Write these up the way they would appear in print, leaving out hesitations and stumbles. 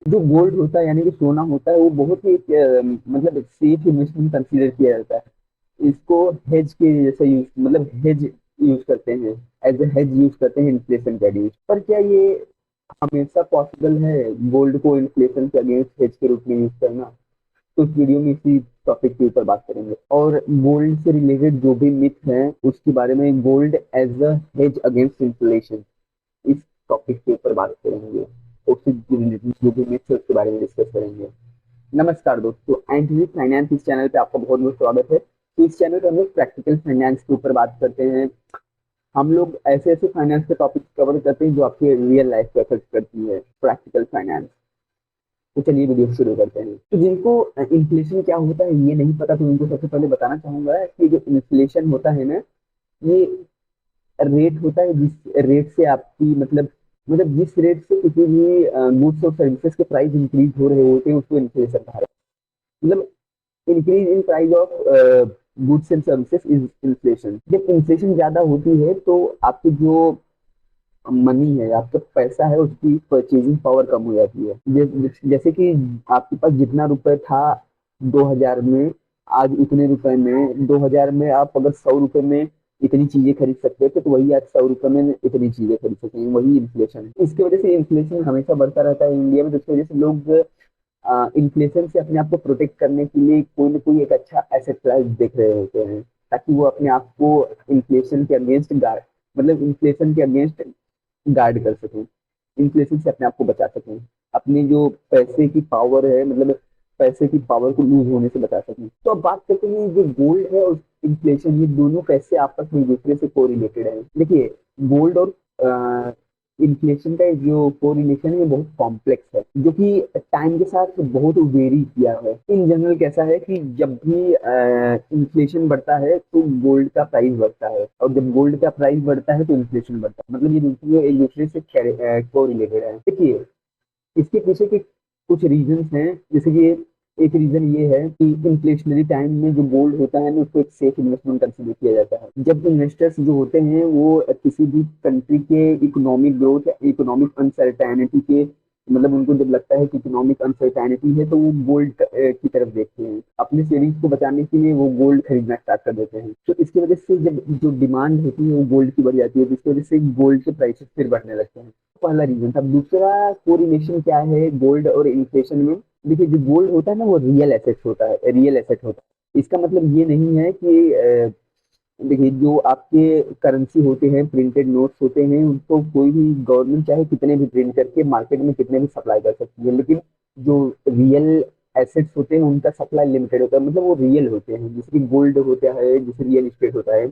जो गोल्ड होता है यानी कि सोना होता है वो बहुत ही मतलब सेफ इन्वेस्टमेंट कंसीडर किया जाता है। इसको हेज के जैसे यूज मतलब हेज यूज करते हैं, एज ए हेज यूज करते हैं इन्फ्लेशन के अगेंस्ट। पर क्या ये हमेशा पॉसिबल है गोल्ड को इन्फ्लेशन के अगेंस्ट हेज के रूप में यूज करना? तो इस वीडियो में इसी टॉपिक के ऊपर बात करेंगे और गोल्ड से रिलेटेड जो भी मिथ हैं उसके बारे में, gold as a hedge against inflation, इस टॉपिक के ऊपर बात करेंगे। उससे रिलेटेड जो भी मिथ है उसके बारे में डिस्कस करेंगे। नमस्कार दोस्तों, एंड फाइनेंस इस चैनल पे आपका बहुत बहुत स्वागत है। तो इस चैनल पे हम लोग प्रैक्टिकल फाइनेंस के ऊपर बात करते हैं। हम लोग ऐसे ऐसे फाइनेंस के टॉपिक कवर करते हैं जो आपके रियल लाइफ को अफेक्ट करती है, प्रैक्टिकल फाइनेंस। तो चलिए वीडियो शुरू करते हैं। तो जिनको इन्फ्लेशन क्या होता है ये नहीं पता, तो उनको सबसे पहले बताना चाहूंगा कि जो इन्फ्लेशन होता है ना, ये रेट होता है जिस रेट से आपकी मतलब जिस रेट से किसी भी गुड्स और सर्विसेज के प्राइस इंक्रीज हो रहे होते हैं उसको इन्फ्लेशन कहा जाता है। मतलब increase in price of goods and services is inflation. जब इन्फ्लेशन ज्यादा होती है तो आपकी जो मनी है, आपका पैसा है, उसकी परचेजिंग पावर कम हो जाती है। जैसे कि आपके पास जितना रुपए था 2000 में, आज उतने रुपए में 2000 में आप अगर 100 रुपए में इतनी चीजें खरीद सकते थे तो वही आज 100 रुपए में इतनी चीजें खरीद सकेंगे। वही इन्फ्लेशन है। इसकी वजह से इन्फ्लेशन हमेशा बढ़ता रहता है इंडिया में। तो इसकी वजह से लोग इन्फ्लेशन से अपने आप को प्रोटेक्ट करने के लिए कोई ना कोई एक अच्छा एसेट क्लास देख रहे होते हैं, ताकि वो अपने आप को इन्फ्लेशन के अगेंस्ट गार्ड मतलब इन्फ्लेशन के अगेंस्ट गार्ड कर सकें, इन्फ्लेशन से अपने आप को बचा सकें, अपनी जो पैसे की पावर है मतलब पैसे की पावर को लूज होने से बचा सकें। तो अब बात करते हैं जो गोल्ड है और इन्फ्लेशन, ये दोनों कैसे आपस में एक दूसरे से कोरिलेटेड है। देखिए, गोल्ड और इन्फ्लेशन का जो कोरिलेशन है ये बहुत कॉम्प्लेक्स है, जो कि टाइम के साथ बहुत वेरी किया है। इन जनरल कैसा है कि जब भी इन्फ्लेशन बढ़ता है तो गोल्ड का प्राइस बढ़ता है, और जब गोल्ड का प्राइस बढ़ता है तो इन्फ्लेशन बढ़ता है। मतलब ये दूसरे एक दूसरे से कोरिलेटेड है। देखिए, इसके पीछे के कुछ रीजंस हैं। जैसे कि एक रीजन ये है कि इन्फ्लेशनरी टाइम में जो गोल्ड होता है ना उसको एक सेफ इन्वेस्टमेंट कंसिडर किया जाता है। जब इन्वेस्टर्स जो होते हैं वो किसी भी कंट्री के इकोनॉमिक ग्रोथ, इकोनॉमिक अनसर्टेनिटी के मतलब उनको जब लगता है कि इकोनॉमिक अनसर्टेनिटी है तो वो गोल्ड की तरफ देखते हैं। अपने सेविंग्स को बचाने के लिए वो गोल्ड खरीदना स्टार्ट कर देते हैं। तो इसकी वजह से जब जो डिमांड होती है वो गोल्ड की बढ़ जाती है, जिसकी वजह से गोल्ड के प्राइसेस फिर बढ़ने लगते हैं। पहला रीजन था। दूसरा कोरिलेशन क्या है गोल्ड और इन्फ्लेशन में? देखिए, जो गोल्ड होता है ना वो रियल एसेट होता है, रियल एसेट होता है। इसका मतलब ये नहीं है कि देखिए, जो आपके करेंसी होते हैं, प्रिंटेड नोट्स होते हैं, उनको कोई भी गवर्नमेंट चाहे कितने भी प्रिंट करके मार्केट में कितने भी सप्लाई कर सकती है, लेकिन जो रियल एसेट्स होते हैं उनका सप्लाई लिमिटेड होता है। मतलब वो रियल होते हैं, जैसे कि गोल्ड होता है, जैसे रियल इस्टेट होता है।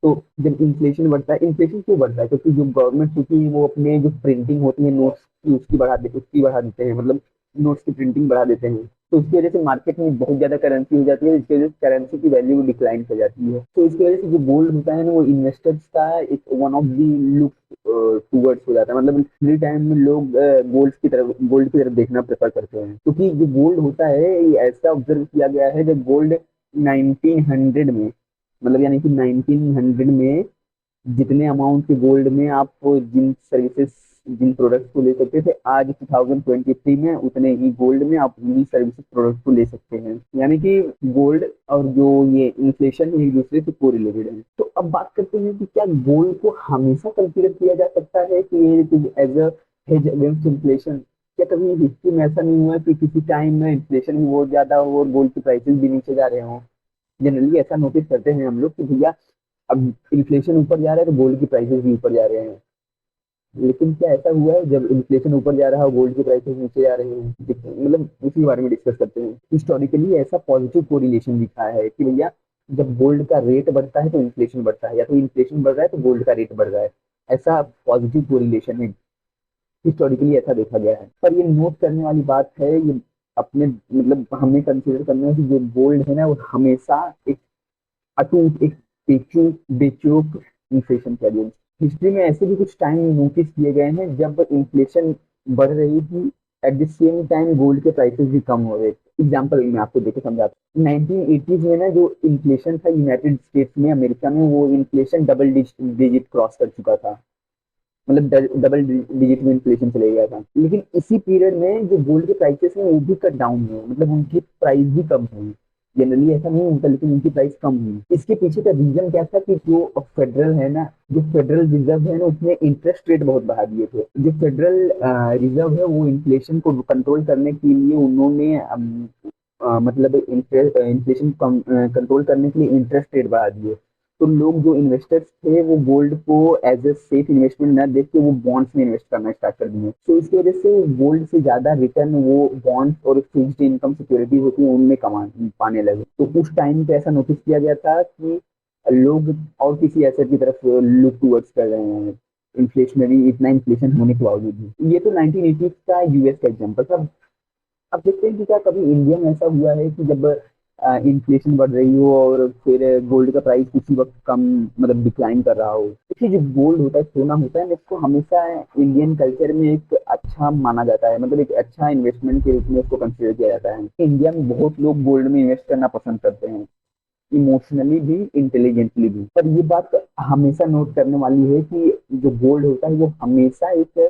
तो जब इन्फ्लेशन बढ़ता है, इन्फ्लेशन क्यों बढ़ता है? क्योंकि जो गवर्नमेंट होती है वो अपने जो प्रिंटिंग होती है नोट्स की उसकी बढ़ा देते हैं, मतलब नोट्स की प्रिंटिंग बढ़ा देते हैं। तो उसकी वजह से मार्केट में बहुत ज्यादा करेंसी हो जाती है, जिसकी वजह से करेंसी की वैल्यू डिक्लाइन कर जाती है। तो इसकी वजह से जो गोल्ड होता है ना वो इन्वेस्टर्स का एक one of the look towards हो जाता है। मतलब फ्री टाइम में लोग गोल्ड की तरफ देखना प्रेफर करते हैं, क्योंकि जो गोल्ड होता है ये ऐसा ऑब्जर्व किया गया है, जब गोल्ड 1900 में मतलब यानी कि 1900 में जितने अमाउंट के गोल्ड में आप जिन सर्विसेज जिन प्रोडक्ट्स को ले सकते थे, आज 2023 में उतने ही गोल्ड में आप उन्हीं सर्विसेज प्रोडक्ट्स को ले सकते हैं। यानी कि गोल्ड और जो ये इन्फ्लेशन है एक दूसरे से कोरिलेटेड है। तो अब बात करते हैं कि क्या गोल्ड को हमेशा कंसीडर किया जा सकता है कि as a hedge against inflation? क्या कभी हिस्ट्री में ऐसा नहीं हुआ कि किसी टाइम में इन्फ्लेशन भी बहुत ज्यादा हो और गोल्ड के प्राइसेस भी नीचे जा रहे हों? जनरली ऐसा नोटिस करते हैं हम लोग कि भैया अब इन्फ्लेशन ऊपर जा रहा है तो गोल्ड की प्राइसेस भी ऊपर जा रहे हैं। लेकिन क्या ऐसा हुआ है जब इन्फ्लेशन ऊपर जा रहा है और गोल्ड के प्राइसेस नीचे जा रहे हैं? मतलब उसी बारे में डिस्कस करते हैं। हिस्टोरिकली ऐसा पॉजिटिव कोरिलेशन दिखा है कि भैया जब गोल्ड का रेट बढ़ता है तो इन्फ्लेशन बढ़ता है, या तो इन्फ्लेशन बढ़ रहा है तो गोल्ड का रेट बढ़ रहा है। ऐसा पॉजिटिव कोरिलेशन है, हिस्टोरिकली ऐसा देखा गया है। पर ये नोट करने वाली बात है, ये अपने मतलब हमें कंसिडर करना है कि जो गोल्ड है ना वो हमेशा एक अटूट, एक बेचूक इन्फ्लेशन के अगेंस्ट। हिस्ट्री में ऐसे भी कुछ टाइम नोटिस किए गए हैं जब इन्फ्लेशन बढ़ रही थी, at the same time gold के प्राइसेस भी कम हो रहे थे। एग्जाम्पल मैं आपको देके समझाता हूँ। 1980s में ना जो इन्फ्लेशन था यूनाइटेड स्टेट्स में, अमेरिका में, वो इन्फ्लेशन डबल डिजिट क्रॉस कर चुका था। मतलब डबल डिजिट में इन्फ्लेशन चले गया था। लेकिन इसी पीरियड में जो गोल्ड के प्राइसेस हैं वो भी कट डाउन हुए, मतलब उनकी प्राइस भी कम हुई। जनरली ऐसा नहीं होता, लेकिन उनकी प्राइस कम हुई। इसके पीछे का रीजन क्या था कि जो फेडरल है ना, जो फेडरल रिजर्व है ना, उसने इंटरेस्ट रेट बहुत बढ़ा दिए थे। जो फेडरल रिजर्व है वो इन्फ्लेशन को कंट्रोल करने के लिए उन्होंने मतलब इन्फ्लेशन कंट्रोल करने के लिए इंटरेस्ट रेट बढ़ा दिए। तो लोग जो इन्वेस्टर्स थे वो गोल्ड को एज ए सेफ इन्वेस्टमेंट न देख के वो बॉन्ड्स में इन्वेस्ट करना स्टार्ट कर दिए। तो इसकी वजह से गोल्ड से ज्यादा रिटर्न वो बॉन्ड्स और फिक्स्ड इनकम सिक्योरिटी होती है उनमें कमा पाने लगे। तो उस टाइम पे ऐसा नोटिस किया गया था कि लोग और किसी एसेट की तरफ लुक टूवर्ड्स कर रहे हैं, इन्फ्लेशनरी इतना इन्फ्लेशन होने के बावजूद भी। ये तो 1980 का यूएस का एग्जाम्पल था। अब देखते हैं कि क्या कभी इंडिया में ऐसा हुआ है कि जब इन्फ्लेशन बढ़ रही हो और फिर गोल्ड का प्राइस किसी वक्त कम मतलब डिक्लाइन कर रहा हो। देखिए जो गोल्ड होता है, सोना होता है, इसको हमेशा इंडियन कल्चर में एक अच्छा माना जाता है, मतलब एक अच्छा इन्वेस्टमेंट के रूप में उसको कंसिडर किया जाता है। इंडिया में बहुत लोग गोल्ड में इन्वेस्ट करना पसंद करते हैं, इमोशनली भी इंटेलिजेंटली भी। पर ये बात हमेशा नोट करने वाली है कि जो गोल्ड होता है वो हमेशा एक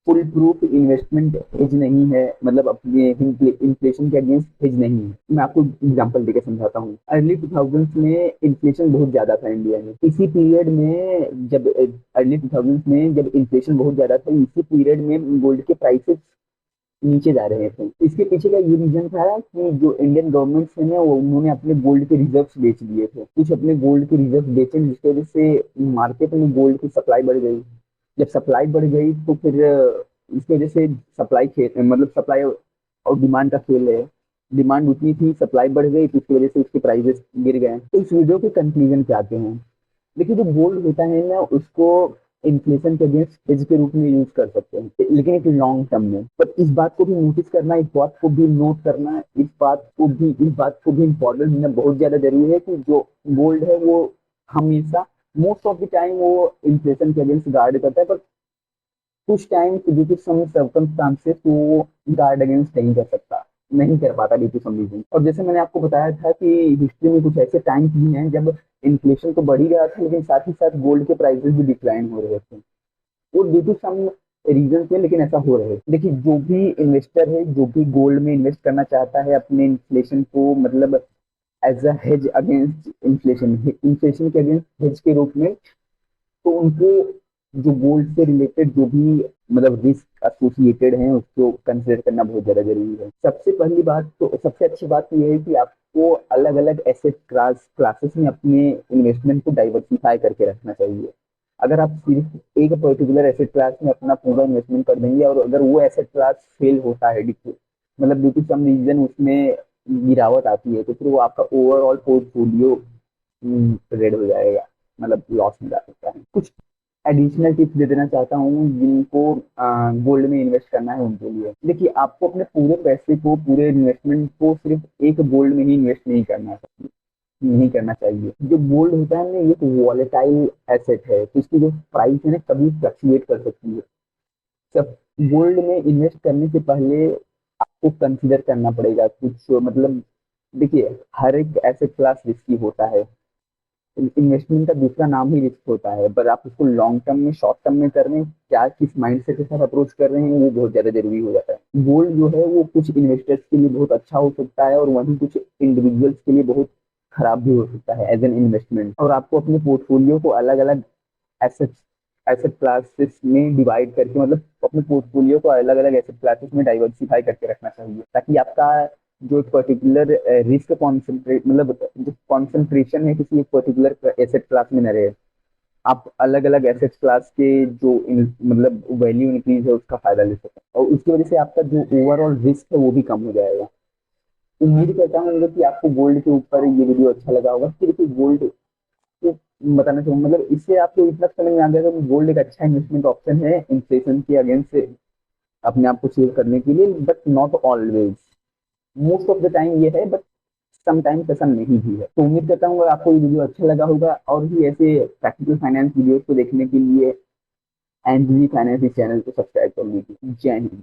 फुल प्रूफ इन्वेस्टमेंट हेज नहीं है, मतलब अपने इन्फ्लेशन के अगेंस्ट हेज नहीं है। मैं आपको एग्जांपल देकर समझाता हूँ। अर्ली 2000s में इन्फ्लेशन बहुत ज्यादा था इंडिया में। इसी पीरियड में जब अर्ली 2000s में जब इन्फ्लेशन बहुत ज्यादा था, इसी पीरियड में गोल्ड के प्राइसेस नीचे जा रहे थे। इसके पीछे का ये रीजन था कि जो इंडियन गवर्नमेंट है ना, वो उन्होंने अपने गोल्ड के रिजर्व्स बेच दिए थे, कुछ अपने गोल्ड के रिजर्व बेचे, जिसकी वजह से मार्केट में गोल्ड की सप्लाई बढ़ गई। जब सप्लाई बढ़ गई तो फिर इसकी वजह से सप्लाई खेल मतलब सप्लाई और डिमांड का खेल है। डिमांड उतनी थी, सप्लाई बढ़ गई, तो इसकी वजह से उसके प्राइसेस गिर गए। तो इस वीडियो के कंक्लूजन पे आते हैं। देखिए जो गोल्ड होता है ना, उसको इन्फ्लेशन के अगेंस्ट हेज के रूप में यूज कर सकते हैं, लेकिन एक लॉन्ग टर्म में। पर इस बात को भी नोटिस करना, इस बात को भी नोट करना, इस बात को भी इम्पोर्टेंट होना बहुत ज्यादा जरूरी है कि जो गोल्ड है वो हमेशा मोस्ट ऑफ द टाइम वो इन्फ्लेशन के अगेंस्ट गार्ड करता है। पर कुछ time due to some circumstances वो गार्ड अगेंस्ट नहीं कर सकता, नहीं कर पाता ड्यू टू सम रीजन। और जैसे मैंने आपको बताया था कि हिस्ट्री में कुछ ऐसे टाइम्स भी हैं जब इन्फ्लेशन तो बढ़ ही रहा था, लेकिन साथ ही साथ गोल्ड के प्राइसेस भी डिक्लाइन हो रहे थे, वो ड्यू टू सम रीजन थे, लेकिन ऐसा हो रहे। देखिए जो भी इन्वेस्टर है, जो भी गोल्ड में इन्वेस्ट करना चाहता है अपने इन्फ्लेशन को, मतलब as a hedge against inflation, inflation के अगेंस्ट हेज के रूप में, तो उनको जो गोल्ड से रिलेटेड जो भी मतलब रिस्क एसोसिएटेड हैं उसको कंसिडर करना बहुत ज्यादा जरूरी है। सबसे पहली बात तो सबसे अच्छी बात तो ये है कि आपको अलग अलग एसेट क्लासेस में अपने इन्वेस्टमेंट को डाइवर्सिफाई करके रखना चाहिए। अगर आप सिर्फ एक पर्टिकुलर एसेट क्लास में अपना पूरा इन्वेस्टमेंट कर देंगे और अगर वो एसेट क्लास फेल होता है, मतलब ड्यू टू सम रीजन उसमें गिरावट आती है, तो फिर वो आपका ओवरऑल पोर्टफोलियो रेड हो जाएगा, मतलब लॉस में जा सकता है। कुछ एडिशनल टिप्स दे देना चाहता हूँ जिनको गोल्ड में इन्वेस्ट करना है उनके लिए। देखिए आपको अपने पूरे पैसे को, पूरे इन्वेस्टमेंट को सिर्फ एक गोल्ड में ही इन्वेस्ट नहीं करना चाहिए। जो गोल्ड होता है ना, ये एक वॉलेटाइल एसेट है, तो इसकी जो प्राइस है ना कभी फ्लक्चुएट कर सकती है। सब गोल्ड में इन्वेस्ट करने से पहले आपको कंसिडर करना पड़ेगा कुछ, मतलब देखिए हर एक एसेट क्लास रिस्की होता है। इन्वेस्टमेंट का दूसरा नाम ही रिस्क होता है, पर आप उसको लॉन्ग टर्म में, शॉर्ट टर्म में कर रहे हैं, क्या किस माइंडसेट के साथ अप्रोच कर रहे हैं, वो बहुत ज्यादा जरूरी हो जाता है। गोल्ड जो है वो कुछ इन्वेस्टर्स के लिए बहुत अच्छा हो सकता है और वहीं कुछ इंडिविजुअल्स के लिए बहुत खराब भी हो सकता है एज एन इन्वेस्टमेंट। और आपको अपने पोर्टफोलियो को अलग अलग एसेट एसेट क्लासेस में डिवाइड करके, मतलब अपने पोर्टफोलियो को अलग अलग एसेट क्लासेस में डाइवर्सिफाई करके रखना चाहिए, ताकि आपका जो एक पर्टिकुलर रिस्क कॉन्सेंट्रेट, मतलब जो कॉन्सेंट्रेशन है किसी एक पर्टिकुलर एसेट क्लास में न रहे। आप अलग अलग एसेट क्लास के जो मतलब वैल्यू इंक्रीज है उसका फायदा ले सकें, और उसकी वजह से आपका जो ओवरऑल रिस्क है वो भी कम हो जाएगा। उम्मीद करता हूँ कि आपको गोल्ड के ऊपर ये वीडियो अच्छा लगा होगा। कि देखिए गोल्ड को बताना चाहूंगा, मतलब इससे आपको इतना समझ में आ गया कि गोल्ड एक अच्छा इन्वेस्टमेंट ऑप्शन है इन्फ्लेशन के अगेंस्ट अपने आप को सेव करने के लिए, but not always. Most of the time ये है, बट समटाइम्स ऐसा नहीं भी है। तो उम्मीद करता हूँ आपको ये वीडियो अच्छा लगा होगा, और भी ऐसे प्रैक्टिकल फाइनेंस वीडियोस को देखने के लिए एंड फाइनेंस चैनल को सब्सक्राइब कर लीजिए। जय हिंद।